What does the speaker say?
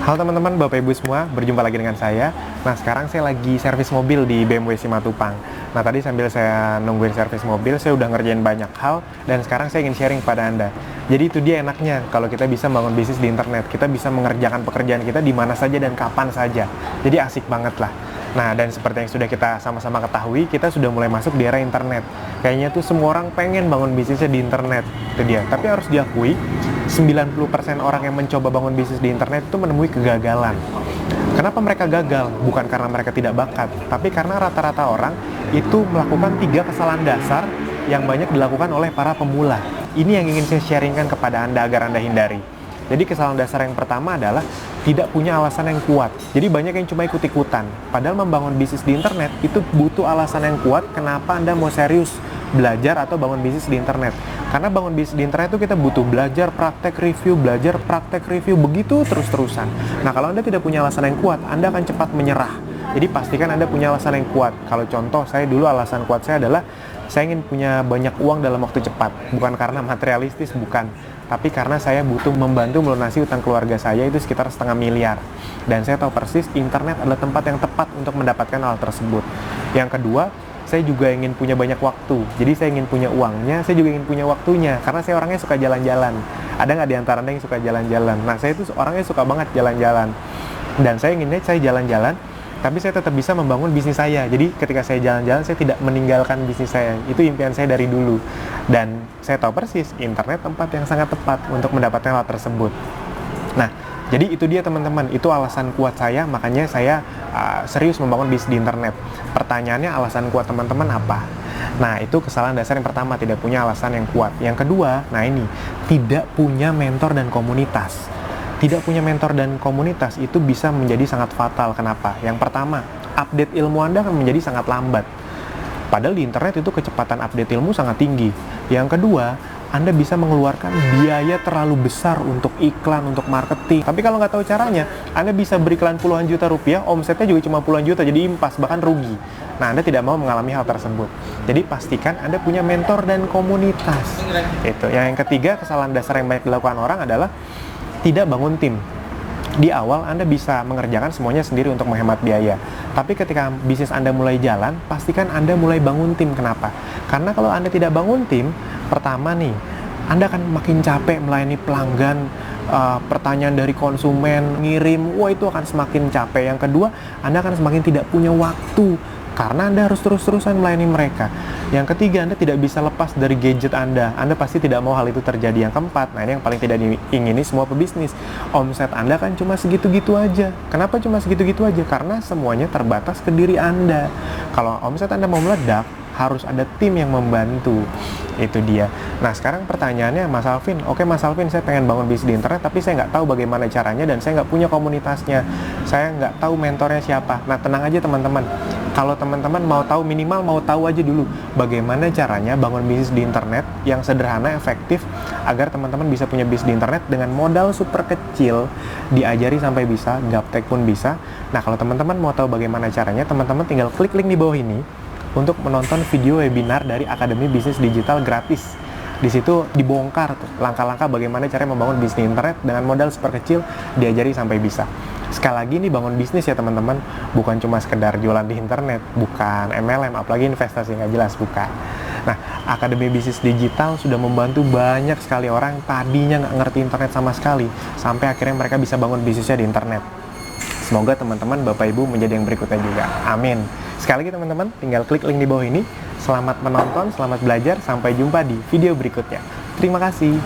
Halo teman-teman, Bapak Ibu semua, berjumpa lagi dengan saya. Nah, sekarang saya lagi servis mobil di BMW Simatupang. Nah, tadi sambil saya nungguin servis mobil, saya udah ngerjain banyak hal, dan sekarang saya ingin sharing kepada Anda. Jadi itu dia enaknya, kalau kita bisa membangun bisnis di internet, kita bisa mengerjakan pekerjaan kita di mana saja dan kapan saja. Jadi asik banget lah. Nah, dan seperti yang sudah kita sama-sama ketahui, kita sudah mulai masuk di era internet. Kayaknya tuh semua orang pengen bangun bisnisnya di internet, itu dia. Tapi harus diakui, 90% orang yang mencoba bangun bisnis di internet itu menemui kegagalan. Kenapa mereka gagal? Bukan karena mereka tidak bakat, tapi karena rata-rata orang itu melakukan 3 kesalahan dasar yang banyak dilakukan oleh para pemula. Ini yang ingin saya sharingkan kepada Anda agar Anda hindari. Jadi kesalahan dasar yang pertama adalah tidak punya alasan yang kuat. Jadi banyak yang cuma ikut-ikutan. Padahal membangun bisnis di internet itu butuh alasan yang kuat kenapa Anda mau serius belajar atau bangun bisnis di internet. Karena bangun bisnis di internet itu kita butuh belajar, praktek, review, begitu terus-terusan. Nah, kalau Anda tidak punya alasan yang kuat, Anda akan cepat menyerah. Jadi pastikan Anda punya alasan yang kuat. Kalau contoh, saya dulu alasan kuat saya adalah saya ingin punya banyak uang dalam waktu cepat. Bukan karena materialistis, bukan. Tapi karena saya butuh membantu melunasi utang keluarga saya itu sekitar 500 miliar. Dan saya tahu persis internet adalah tempat yang tepat untuk mendapatkan hal tersebut. Yang kedua, saya juga ingin punya banyak waktu. Jadi saya ingin punya uangnya, saya juga ingin punya waktunya. Karena saya orangnya suka jalan-jalan. Ada nggak di antara Anda yang suka jalan-jalan? Nah, saya itu orangnya suka banget jalan-jalan. Dan saya inginnya saya jalan-jalan, tapi saya tetap bisa membangun bisnis saya. Jadi ketika saya jalan-jalan, saya tidak meninggalkan bisnis saya. Itu impian saya dari dulu. Dan saya tahu persis, internet tempat yang sangat tepat untuk mendapatkan hal tersebut. Nah, jadi itu dia teman-teman, itu alasan kuat saya, makanya saya serius membangun bisnis di internet. Pertanyaannya, alasan kuat teman-teman apa? Nah, itu kesalahan dasar yang pertama, tidak punya alasan yang kuat. Yang kedua, nah ini, tidak punya mentor dan komunitas. Tidak punya mentor dan komunitas itu bisa menjadi sangat fatal. Kenapa? Yang pertama, update ilmu Anda akan menjadi sangat lambat. Padahal di internet itu kecepatan update ilmu sangat tinggi. Yang kedua, Anda bisa mengeluarkan biaya terlalu besar untuk iklan, untuk marketing. Tapi kalau nggak tahu caranya, Anda bisa beriklan puluhan juta rupiah, omsetnya juga cuma puluhan juta, jadi impas, bahkan rugi. Nah, Anda tidak mau mengalami hal tersebut. Jadi pastikan Anda punya mentor dan komunitas. Itu. Yang ketiga, kesalahan dasar yang banyak dilakukan orang adalah tidak bangun tim. Di awal Anda bisa mengerjakan semuanya sendiri untuk menghemat biaya. Tapi ketika bisnis Anda mulai jalan, pastikan Anda mulai bangun tim. Kenapa? Karena kalau Anda tidak bangun tim, pertama nih, Anda akan makin capek melayani pelanggan, pertanyaan dari konsumen, ngirim, wah itu akan semakin capek. Yang kedua, Anda akan semakin tidak punya waktu, karena Anda harus terus-terusan melayani mereka. Yang ketiga, Anda tidak bisa lepas dari gadget Anda. Anda pasti tidak mau hal itu terjadi. Yang keempat, nah ini yang paling tidak diingini semua pebisnis. Omset Anda kan cuma segitu-gitu aja. Kenapa cuma segitu-gitu aja? Karena semuanya terbatas ke diri Anda. Kalau omset Anda mau meledak, harus ada tim yang membantu. Itu dia. Nah, sekarang pertanyaannya, Mas Alvin, oke Mas Alvin, saya pengen bangun bisnis di internet, tapi saya nggak tahu bagaimana caranya, dan saya nggak punya komunitasnya. Saya nggak tahu mentornya siapa. Nah, tenang aja teman-teman. Kalau teman-teman mau tahu, minimal mau tahu aja dulu bagaimana caranya bangun bisnis di internet yang sederhana, efektif, agar teman-teman bisa punya bisnis di internet dengan modal super kecil, diajari sampai bisa, gaptek pun bisa. Nah, kalau teman-teman mau tahu bagaimana caranya, teman-teman tinggal klik link di bawah ini untuk menonton video webinar dari Akademi Bisnis Digital gratis. Di situ dibongkar tuh langkah-langkah bagaimana caranya membangun bisnis internet dengan modal super kecil, diajari sampai bisa. Sekali lagi nih, bangun bisnis ya teman-teman, bukan cuma sekedar jualan di internet, bukan MLM, apalagi investasi nggak jelas, bukan. Nah, Akademi Bisnis Digital sudah membantu banyak sekali orang tadinya nggak ngerti internet sama sekali, sampai akhirnya mereka bisa bangun bisnisnya di internet. Semoga teman-teman, Bapak Ibu menjadi yang berikutnya juga. Amin. Sekali lagi teman-teman, tinggal klik link di bawah ini. Selamat menonton, selamat belajar, sampai jumpa di video berikutnya. Terima kasih.